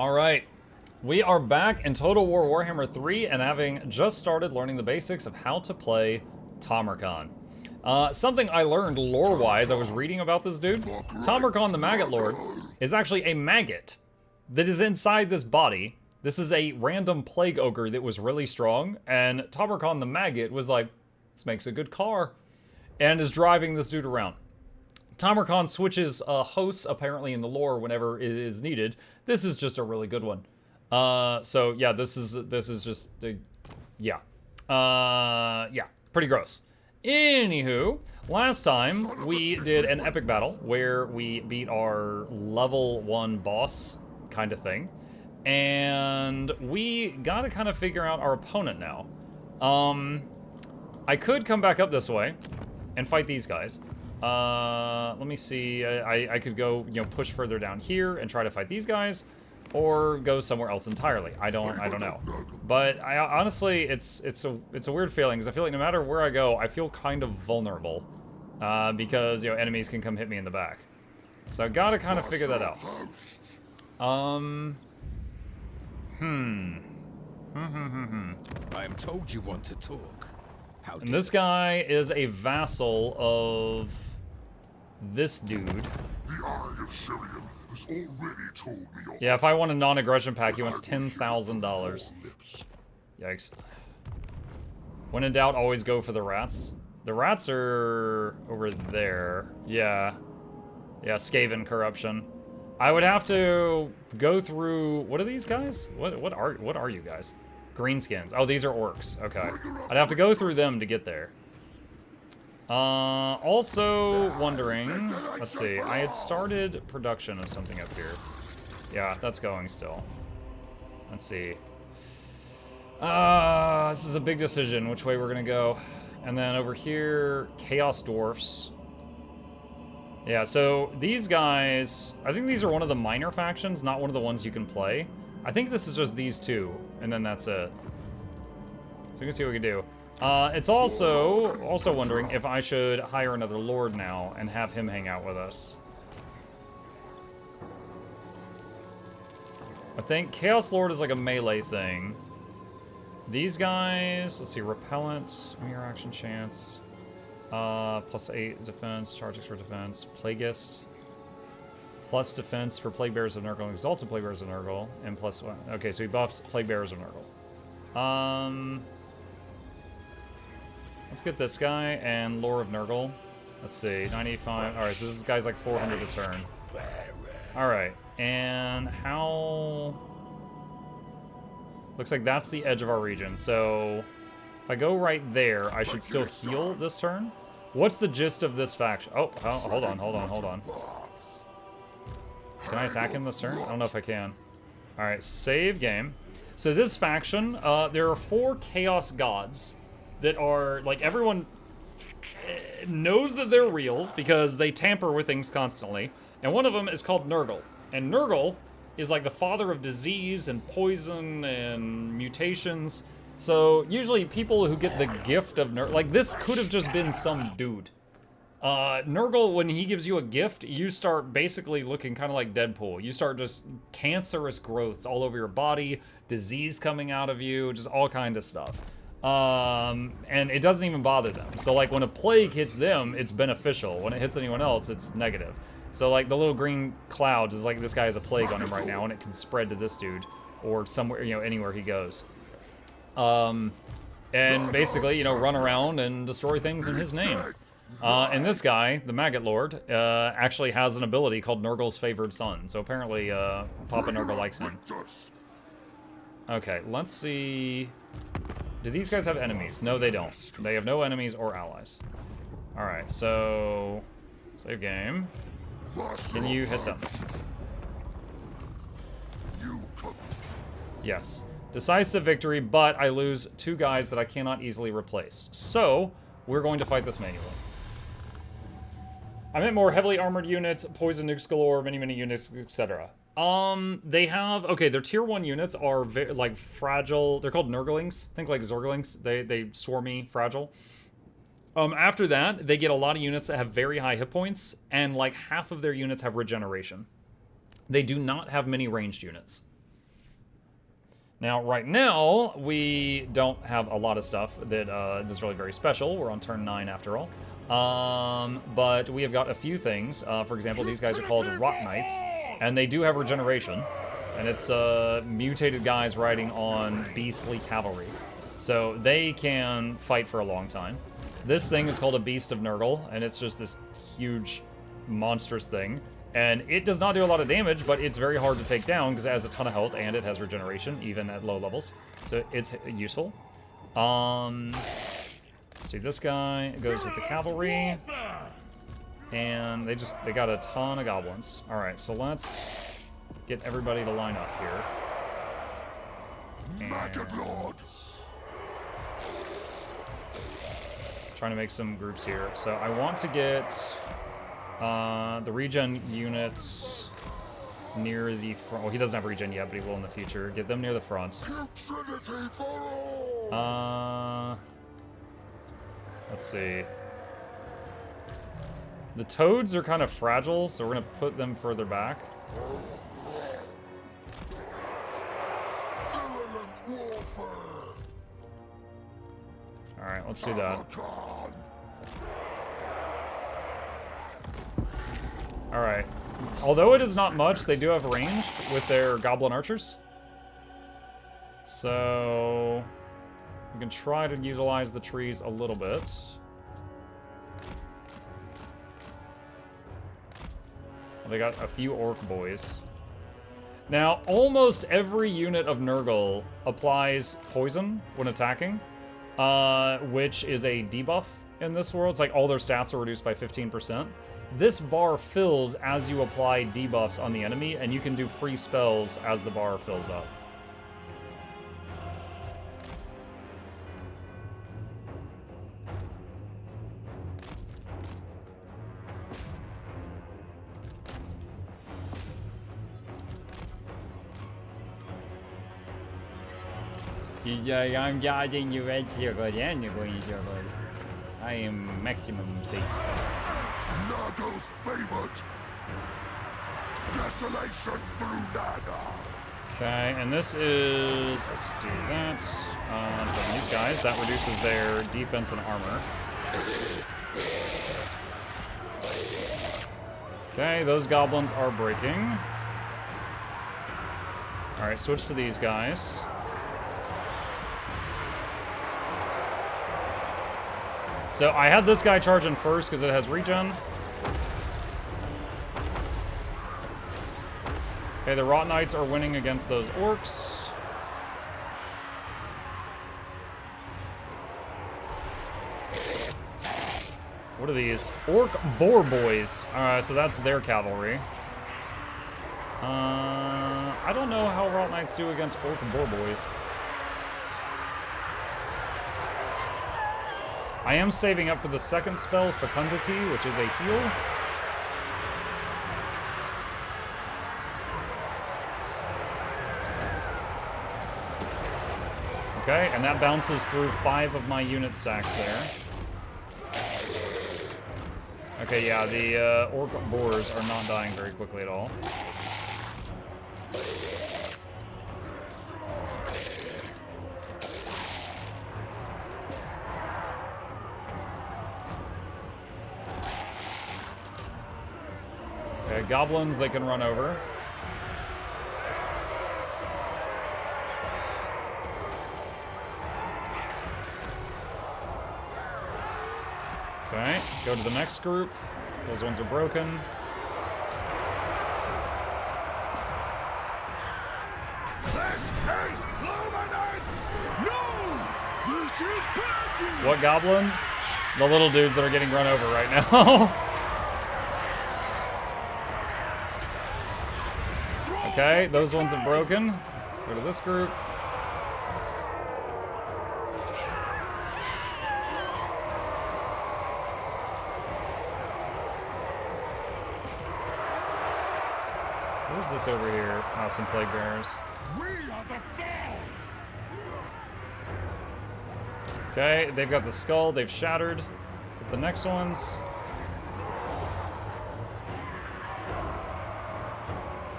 All right. We are back in Total War Warhammer 3 and having just started learning the basics of how to play Tamurkhan. Something I learned lore-wise, I was reading about this dude. Tamurkhan the Maggot Lord is actually a maggot that is inside this body. This is a random plague ogre that was really strong, and Tamurkhan the Maggot was like, this makes a good car, and is driving this dude around. Tamurkhan switches hosts apparently in the lore whenever it is needed. This is just a really good one. So yeah, this is just yeah, pretty gross. Anywho, last time we did an epic battle where we beat our level 1 boss kind of thing, and we gotta kind of figure out our opponent now. I could come back up this way and fight these guys. Let me see. I could go, push further down here and try to fight these guys, or go somewhere else entirely. I don't know. But I honestly, it's a weird feeling because I feel like no matter where I go, I feel kind of vulnerable, because enemies can come hit me in the back. So I gotta kind of figure that out. I am told you want to talk. How and this guy is a vassal of this dude. The Eye of Syrian has already told me your Yeah, if I want a non-aggression pack, he wants $10,000. lips. Yikes. When in doubt, always go for the rats. The rats are over there. Yeah. Yeah, Skaven corruption. I would have to go through... What are these guys? What are you guys? Greenskins. Oh, these are orcs. Okay. I'd have to go through them to get there. Also wondering... Let's see. I had started production of something up here. Yeah, that's going still. Let's see. This is a big decision, which way we're gonna go. And then over here, Chaos Dwarfs. Yeah, so these guys, I think these are one of the minor factions, not one of the ones you can play. I think this is just these two, and then that's it. So we can see what we can do. It's also wondering if I should hire another lord now and have him hang out with us. I think Chaos Lord is like a melee thing. These guys, let's see, repellent, mere action chance. +8 defense, charge extra defense, Plagueist, plus defense for Plague Bearers of Nurgle, Exalted Plague Bearers of Nurgle, and plus one. Okay, so he buffs Plague Bearers of Nurgle. Let's get this guy and Lore of Nurgle. Let's see, 95. All right, so this guy's like 400 a turn. All right, and how? Looks like that's the edge of our region. So if I go right there, I should still heal this turn. What's the gist of this faction? Oh, hold on. Can I attack him this turn? I don't know if I can. All right, save game. So this faction, there are 4 Chaos Gods that are, like, everyone knows that they're real because they tamper with things constantly. And one of them is called Nurgle. And Nurgle is like the father of disease and poison and mutations. So usually people who get the gift of Nurgle, like this could have just been some dude. Nurgle, when he gives you a gift, you start basically looking kind of like Deadpool. You start just cancerous growths all over your body, disease coming out of you, just all kind of stuff. And it doesn't even bother them. So like when a plague hits them, it's beneficial. When it hits anyone else, it's negative. So like the little green clouds is like this guy has a plague on him right now and it can spread to this dude or somewhere, anywhere he goes. And basically, run around and destroy things in his name. And this guy, the Maggot Lord, actually has an ability called Nurgle's Favored Son. So apparently, Papa Nurgle likes him. Okay, let's see. Do these guys have enemies? No, they don't. They have no enemies or allies. Alright, so... Save game. Can you hit them? Yes. Decisive victory, but I lose 2 guys that I cannot easily replace. So, we're going to fight this manually. I meant more heavily armored units, poison nukes galore, many units, etc. They have, okay, their tier 1 units are like fragile. They're called Nurglings. Think like Zorglings. They swarmy, fragile. After that, they get a lot of units that have very high hit points, and like half of their units have regeneration. They do not have many ranged units. Now, right now, we don't have a lot of stuff that is really very special. We're on turn 9 after all. But we have got a few things. For example, these guys are called Rock Knights, and they do have regeneration. And it's mutated guys riding on beastly cavalry. So they can fight for a long time. This thing is called a Beast of Nurgle, and it's just this huge, monstrous thing. And it does not do a lot of damage, but it's very hard to take down because it has a ton of health and it has regeneration, even at low levels. So it's useful. Let's see, this guy goes with the cavalry. And they got a ton of goblins. Alright, so let's get everybody to line up here. And trying to make some groups here. So I want to get the regen units near the front. Well, he doesn't have regen yet, but he will in the future. Get them near the front. Let's see. The toads are kind of fragile, so we're going to put them further back. Alright, let's do that. Alright. Although it is not much, they do have range with their goblin archers. So we can try to utilize the trees a little bit. They got a few orc boys. Now, almost every unit of Nurgle applies poison when attacking, which is a debuff in this world. It's like all their stats are reduced by 15%. This bar fills as you apply debuffs on the enemy, and you can do free spells as the bar fills up. I am maximum safe. Nurgle's favored. Desolation through Naga. Okay, and this is, let's do that. From these guys, that reduces their defense and armor. Okay, those goblins are breaking. Alright, switch to these guys. So I had this guy charging first because it has regen. Okay, the Rot Knights are winning against those orcs. What are these? Orc Boar Boys. So that's their cavalry. I don't know how Rot Knights do against Orc Boar Boys. I am saving up for the second spell, Fecundity, which is a heal. Okay, and that bounces through 5 of my unit stacks there. Okay, yeah, the orc boars are not dying very quickly at all. Okay, goblins they can run over. Okay, go to the next group. Those ones are broken. This is Luminance! No! This is Patrick! What goblins? The little dudes that are getting run over right now. Okay, those ones have broken. Go to this group. Where's this over here? Ah, some plague bearers. We are the fall! Okay, they've got the skull, they've shattered. With the next ones.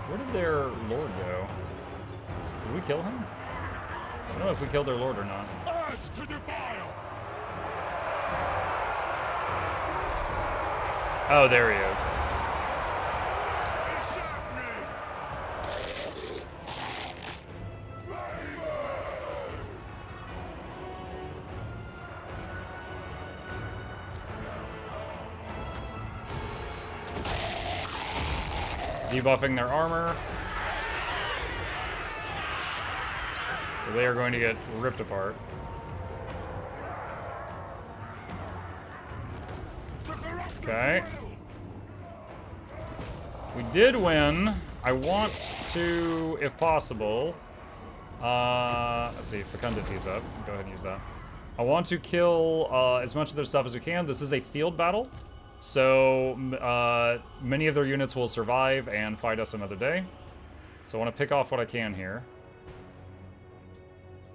Where did their lord go? Did we kill him? I don't know if we killed their lord or not. Urge to defile! Oh, there he is. Debuffing their armor. So they are going to get ripped apart. Okay. We did win. I want to, if possible, let's see, Fecundity's up. Go ahead and use that. I want to kill as much of their stuff as we can. This is a field battle, so many of their units will survive and fight us another day. So I want to pick off what I can here.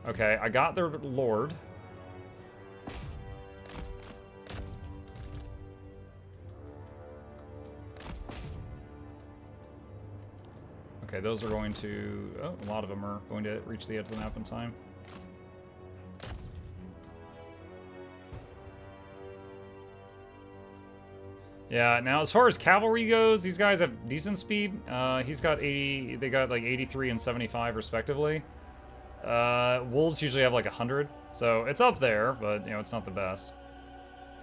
Okay, I got their lord. Okay, those are going to... Oh, a lot of them are going to reach the edge of the map in time. Yeah, now as far as cavalry goes, these guys have decent speed. He's got 80... They got like 83 and 75 respectively. Wolves usually have like 100. So it's up there, but, you know, it's not the best.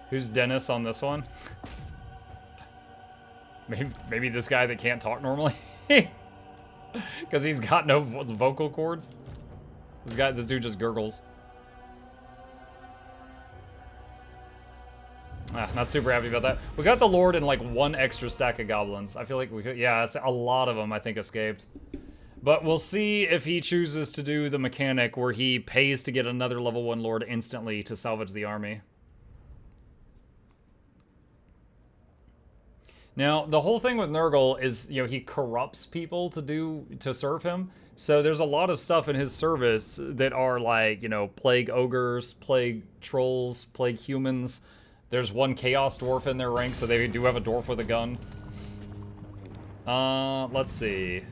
Who's Dennis on this one? Maybe this guy that can't talk normally? Because he's got no vocal cords. This dude just gurgles. Not super happy about that. We got the Lord and like one extra stack of goblins. I feel like we could, yeah, a lot of them I think escaped. But we'll see if he chooses to do the mechanic where he pays to get another level 1 Lord instantly to salvage the army. Now, the whole thing with Nurgle is, you know, he corrupts people to serve him. So there's a lot of stuff in his service that are like, you know, plague ogres, plague trolls, plague humans. There's one chaos dwarf in their rank, so they do have a dwarf with a gun. Let's see.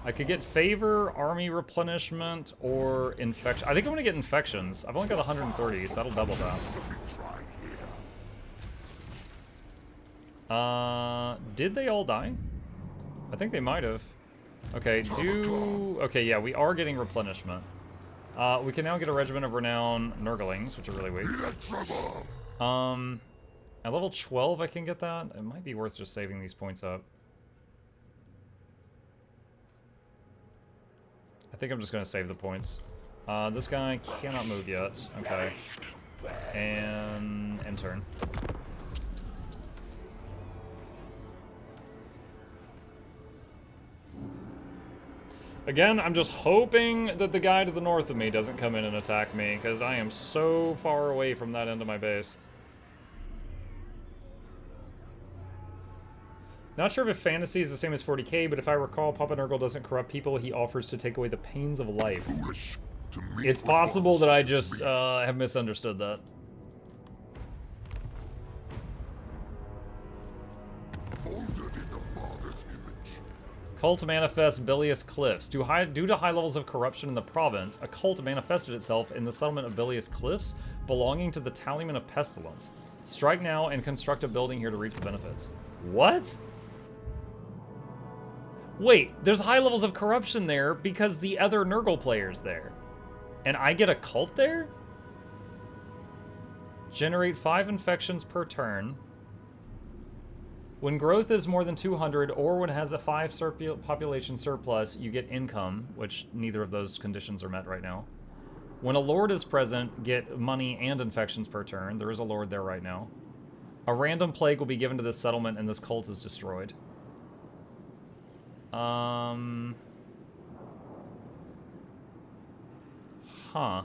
I could get favor, army replenishment, or infection. I think I'm gonna get infections. I've only got 130, so that'll double that. Did they all die? I think they might have. Okay, okay, yeah, we are getting replenishment. We can now get a regiment of renown Nurglings, which are really weak. At level 12 I can get that. It might be worth just saving these points up. I think I'm just gonna save the points. This guy cannot move yet. Okay. And end turn. Again, I'm just hoping that the guy to the north of me doesn't come in and attack me, because I am so far away from that end of my base. Not sure if fantasy is the same as 40k, but if I recall, Papa Nurgle doesn't corrupt people, he offers to take away the pains of life. It's possible that I just have misunderstood that. Cult manifests Bilious Cliffs. Due to high levels of corruption in the province, a cult manifested itself in the settlement of Bilious Cliffs, belonging to the Talisman of Pestilence. Strike now and construct a building here to reap the benefits. What? Wait, there's high levels of corruption there because the other Nurgle player's there. And I get a cult there? Generate 5 infections per turn. When growth is more than 200 or when it has a 5 population surplus, you get income, which neither of those conditions are met right now. When a lord is present, get money and infections per turn. There is a lord there right now. A random plague will be given to this settlement and this cult is destroyed. Huh.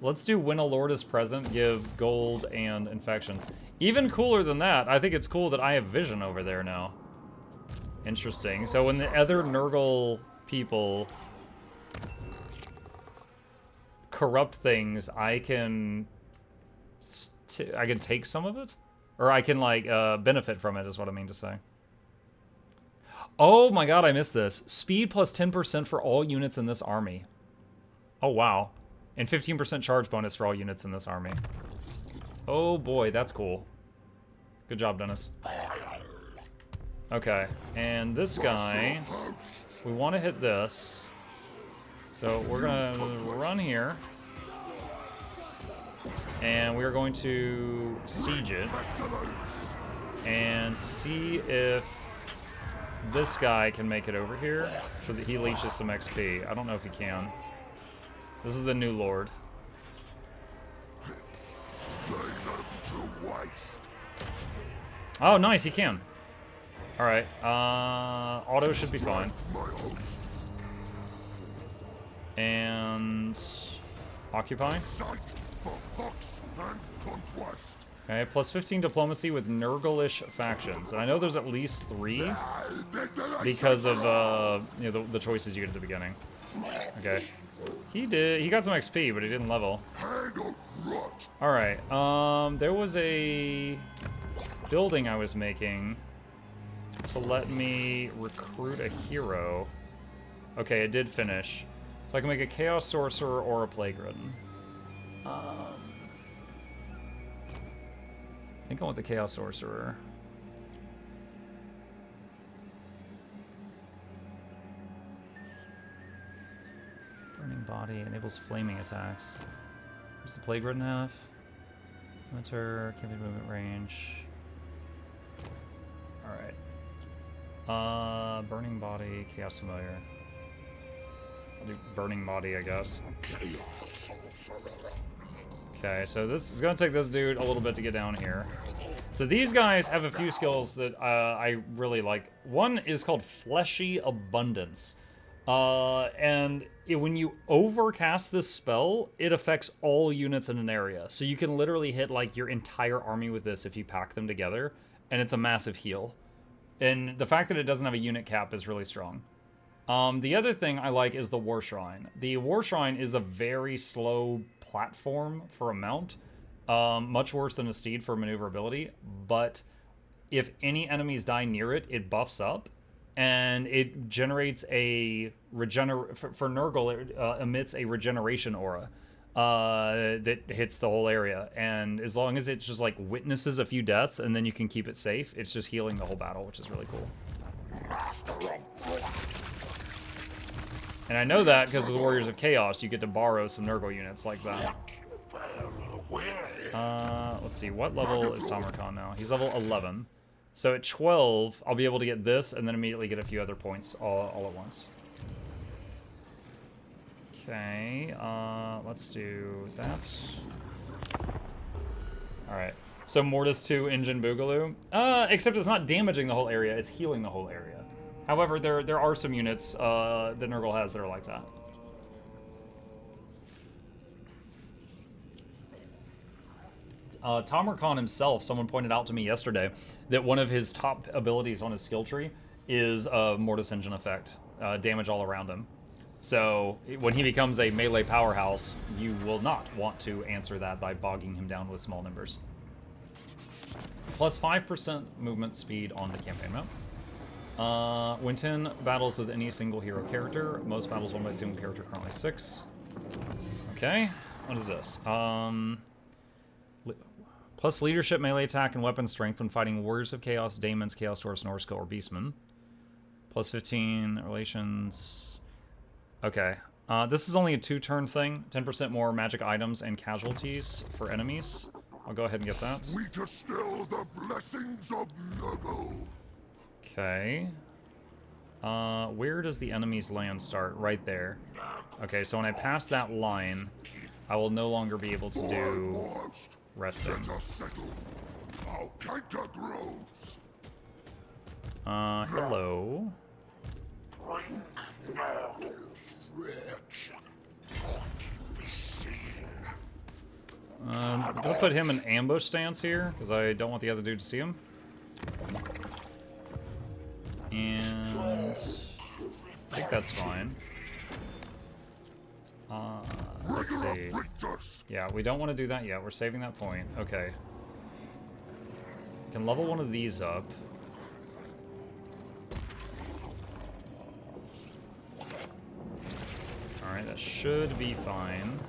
Let's do when a lord is present, give gold and infections. Even cooler than that, I think it's cool that I have vision over there now. Interesting. So when the other Nurgle people corrupt things, I can take some of it? Or I can, like, benefit from it, is what I mean to say. Oh my god, I missed this. Speed plus 10% for all units in this army. Oh, wow. And 15% charge bonus for all units in this army. Oh boy, that's cool. Good job, Dennis. Okay, and this guy, we want to hit this. So we're gonna run here. And we're going to siege it. And see if this guy can make it over here so that he leeches some XP. I don't know if he can. This is the new lord. Oh, nice, he can. Alright, auto should be fine. And occupy. Okay, plus 15 diplomacy with Nurgle-ish factions. And I know there's at least 3 because of you know, the choices you get at the beginning. Okay. He got some XP, but he didn't level. Alright, there was a building I was making to let me recruit a hero. Okay, it did finish. So I can make a Chaos Sorcerer or a Plague Ridden. I think I want the Chaos Sorcerer. Burning Body enables flaming attacks. What's the Plague Ridden have? Enter, can be movement range. Alright. Burning Body, Chaos Familiar. I'll do Burning Body, I guess. Okay, so this is gonna take this dude a little bit to get down here. So these guys have a few skills that I really like. One is called Fleshy Abundance. And when you overcast this spell, it affects all units in an area. So you can literally hit like your entire army with this if you pack them together, and it's a massive heal. And the fact that it doesn't have a unit cap is really strong. The other thing I like is the War Shrine. The War Shrine is a very slow platform for a mount. Much worse than a steed for maneuverability, but if any enemies die near it, it buffs up, and it generates a for Nurgle, it emits a regeneration aura that hits the whole area, and as long as it just like witnesses a few deaths and then you can keep it safe, it's just healing the whole battle, which is really cool. And I know that because with Warriors of Chaos, you get to borrow some Nurgle units like that. Let's see, what level is Tamurkhan now? He's level 11. So at 12, I'll be able to get this and then immediately get a few other points all at once. Okay, let's do that. Alright, so Mortis 2 Engine Boogaloo. Except it's not damaging the whole area, it's healing the whole area. However, there are some units that Nurgle has that are like that. Tamurkhan himself, someone pointed out to me yesterday that one of his top abilities on his skill tree is Mortis Engine effect, damage all around him. So when he becomes a melee powerhouse, you will not want to answer that by bogging him down with small numbers. Plus 5% movement speed on the campaign map. Win 10 battles with any single hero character. Most battles won by a single character, currently 6. Okay, what is this? Plus leadership, melee attack, and weapon strength when fighting Warriors of Chaos, Daemons, Chaos Dwarfs, Norska, or Beastmen. Plus 15 relations. Okay. This is only a 2-turn thing. 10% more magic items and casualties for enemies. I'll go ahead and get that. Sweet are still the blessings of Nurgle. Okay. Where does the enemy's land start? Right there. Okay, so when I pass that line, I will no longer be able to do resting. Hello. I'm gonna put him in ambush stance here, because I don't want the other dude to see him. And I think that's fine. Let's see. Yeah, we don't want to do that yet. We're saving that point. Okay. We can level one of these up. Alright, that should be fine.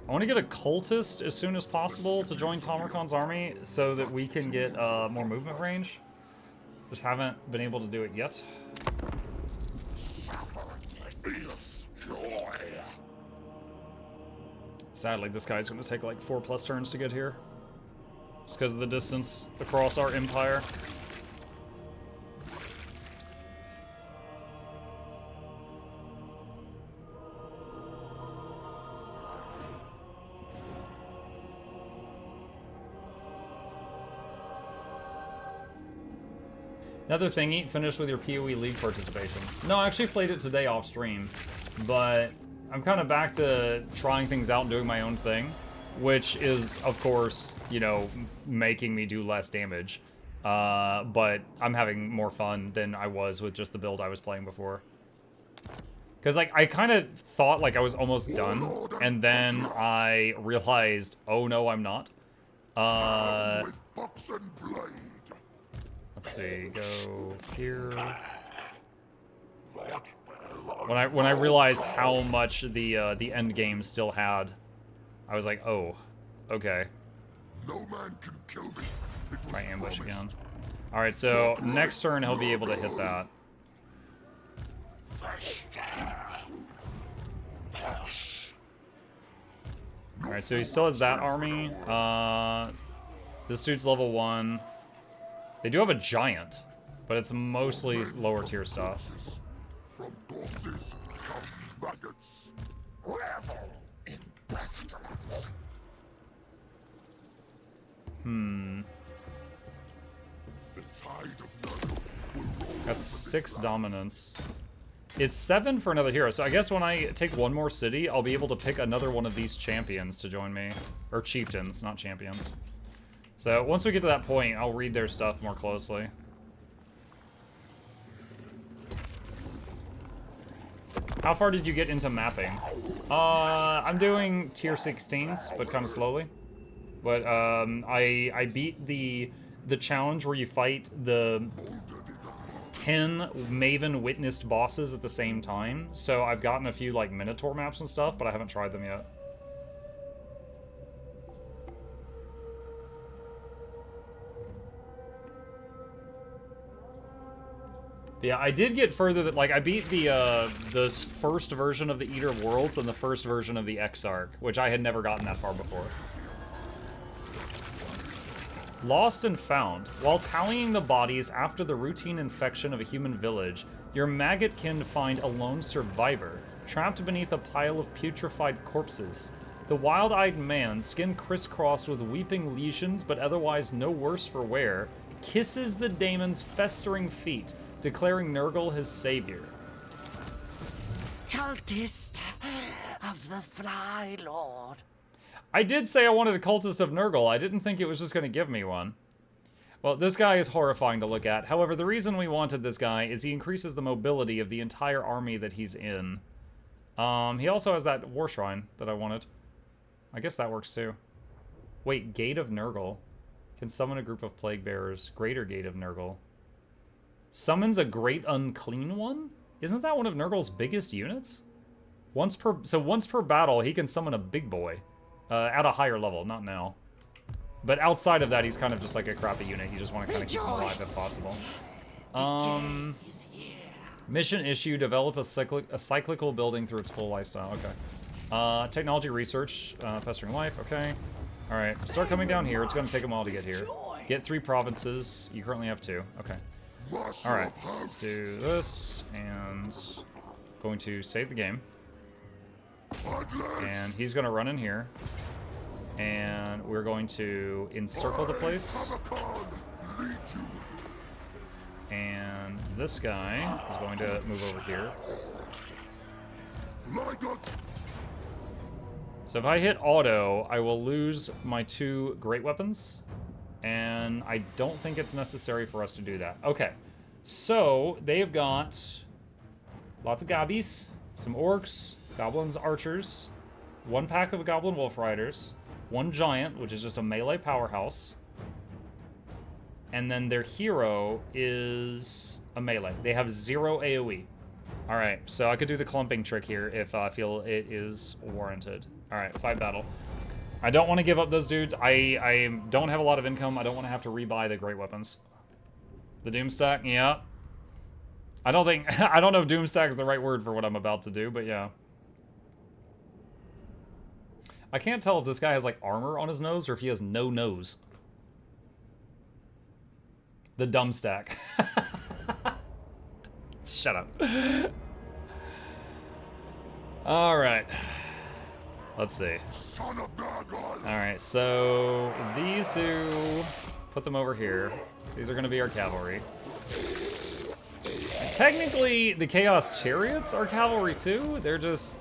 I want to get a cultist as soon as possible to join Tamurkhan's army so that we can get more movement range. Just haven't been able to do it yet. Sadly, this guy's going to take like 4+ turns to get here. Just because of the distance across our empire. Another thingy, finished with your PoE League participation. No, I actually played it today off stream, but I'm kind of back to trying things out and doing my own thing, which is, of course, you know, making me do less damage. But I'm having more fun than I was with just the build I was playing before. Because, like, I kind of thought, like, I was almost done, and then I realized, oh no, I'm not. Let's see, go here. When I realized how much the end game still had, I was like, oh, okay. No man can kill me. Try ambush again. All right, so next turn he'll be able to hit that. All right, so he still has that army. This dude's level 1. They do have a giant, but it's mostly lower tier stuff. From corpses come maggots. Revel in pestilence. The tide of Nurgle will roll. That's 6 dominance. It's 7 for another hero, so I guess when I take one more city, I'll be able to pick another one of these champions to join me. Or chieftains, not champions. So once we get to that point, I'll read their stuff more closely. How far did you get into mapping? I'm doing tier 16s, but kind of slowly. But I beat the challenge where you fight the 10 Maven witnessed bosses at the same time. So I've gotten a few like Minotaur maps and stuff, but I haven't tried them yet. But yeah, I did get further that like I beat the first version of the Eater of Worlds and the first version of the Exarch, which I had never gotten that far before. Lost and found. While tallying the bodies after the routine infection of a human village, your maggotkin find a lone survivor, trapped beneath a pile of putrefied corpses. The wild-eyed man, skin crisscrossed with weeping lesions but otherwise no worse for wear, kisses the daemon's festering feet, declaring Nurgle his savior. Cultist of the Fly Lord. I did say I wanted a cultist of Nurgle. I didn't think it was just going to give me one. Well, this guy is horrifying to look at. However, the reason we wanted this guy is he increases the mobility of the entire army that he's in. He also has that war shrine that I wanted. I guess that works too. Wait, Gate of Nurgle. Can summon a group of plague bearers. Greater Gate of Nurgle. Summons a great unclean one? Isn't that one of Nurgle's biggest units? Once per battle, he can summon a big boy. At a higher level, not now. But outside of that, he's kind of just like a crappy unit. You just want to kind of keep him alive if possible. Mission issue, develop a cyclical building through its full lifestyle. Okay. Technology research, festering life, okay. Alright, start coming down here. It's going to take a while to get here. Get 3 provinces. You currently have 2. Okay. Alright, let's do this, and going to save the game. And he's going to run in here, and we're going to encircle the place. And this guy is going to move over here. So if I hit auto, I will lose my 2 great weapons. And I don't think it's necessary for us to do that. Okay, so they've got lots of gobbies, some orcs, goblins, archers, 1 pack of goblin wolf riders, 1 giant, which is just a melee powerhouse, and then their hero is a melee. They have 0 AoE. All right, so I could do the clumping trick here if I feel it is warranted. All right, fight battle. I don't want to give up those dudes. I don't have a lot of income. I don't want to have to rebuy the great weapons. The Doomstack, yeah. I don't think, I don't know if Doomstack is the right word for what I'm about to do, but yeah. I can't tell if this guy has like armor on his nose or if he has no nose. The Dumbstack. Shut up. All right. Let's see. All right, so these two, put them over here. These are gonna be our cavalry. Technically, the Chaos Chariots are cavalry too. They're just,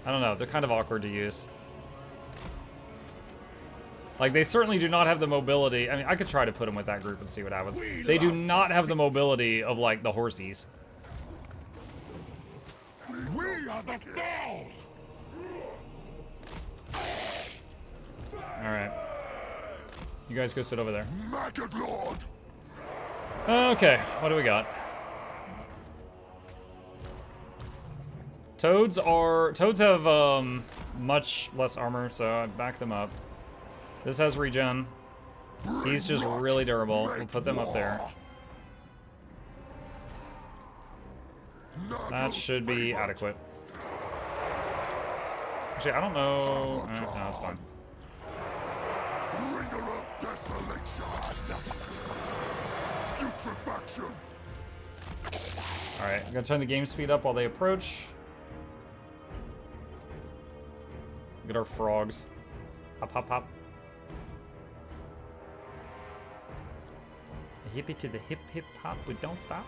I don't know, they're kind of awkward to use. Like, they certainly do not have the mobility. I mean, I could try to put them with that group and see what happens. They do not have the mobility of, like, the horsies. We are the foe! Alright. You guys go sit over there. Maggot Lord! Okay, what do we got? Toads have, much less armor, so I back them up. This has regen. He's just really durable. We'll put them up there. That should be adequate. Actually, I don't know. No, that's fine. Alright, I'm gonna turn the game speed up while they approach. Look at our frogs. Hop, hop, hop. A hippie to the hip, hip, hop. We don't stop.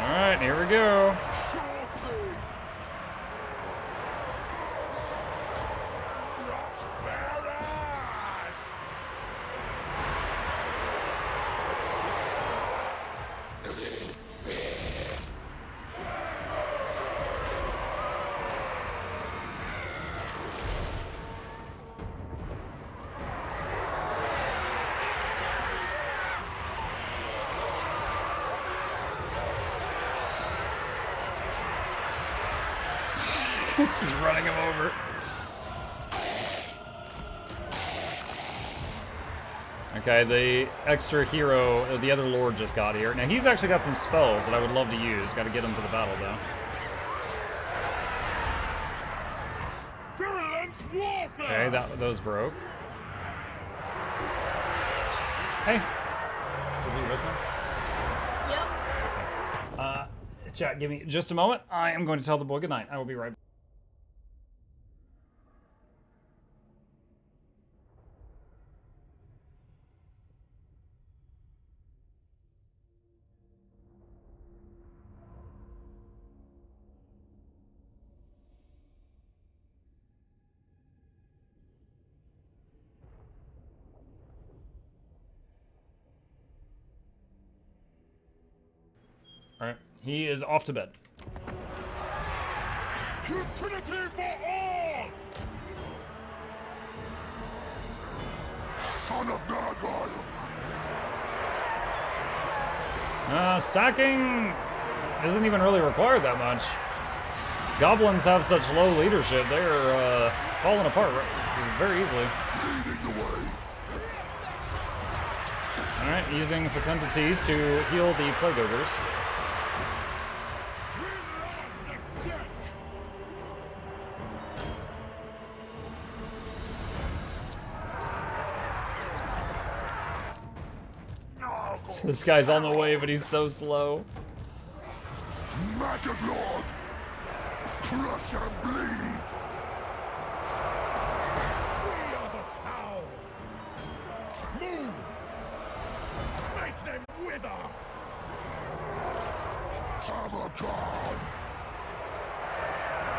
Alright, here we go. It's just running him over. Okay, the extra hero, the other lord just got here. Now he's actually got some spells that I would love to use. Got to get him to the battle though. Okay, those broke. Hey, is he with me? Yep. Chat, give me just a moment. I am going to tell the boy goodnight. I will be right back. Alright, he is off to bed. Utility for all! Son of Gargoyle! Stacking isn't even really required that much. Goblins have such low leadership, they're falling apart very easily. Alright, using Fecundity to heal the Plague Ogres. This guy's on the way, but he's so slow. Maggot Lord! Crush and bleed! We are the foul! Move! Make them wither! Tamurkhan!